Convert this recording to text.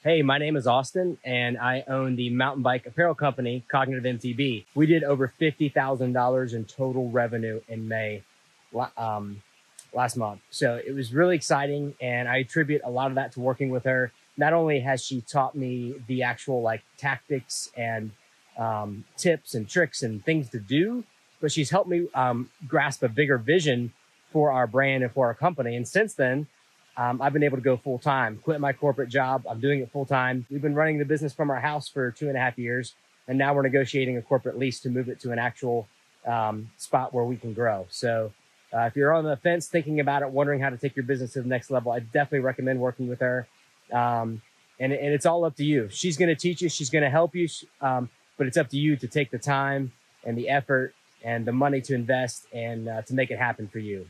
Hey, my name is Austin, and I own the mountain bike apparel company, Cognitive MTB. We did over $50,000 in total revenue in May last month. So it was really exciting, and I attribute a lot of that to working with her. Not only has she taught me the actual tactics and tips and tricks and things to do, but she's helped me grasp a bigger vision for our brand and for our company. And since then, I've been able to go full time, quit my corporate job. I'm doing it full time. We've been running the business from our house for 2.5 years, and now we're negotiating a corporate lease to move it to an actual spot where we can grow. So if you're on the fence thinking about it, wondering how to take your business to the next level, I definitely recommend working with her. And it's all up to you. She's going to teach you. She's going to help you. But it's up to you to take the time and the effort and the money to invest and to make it happen for you.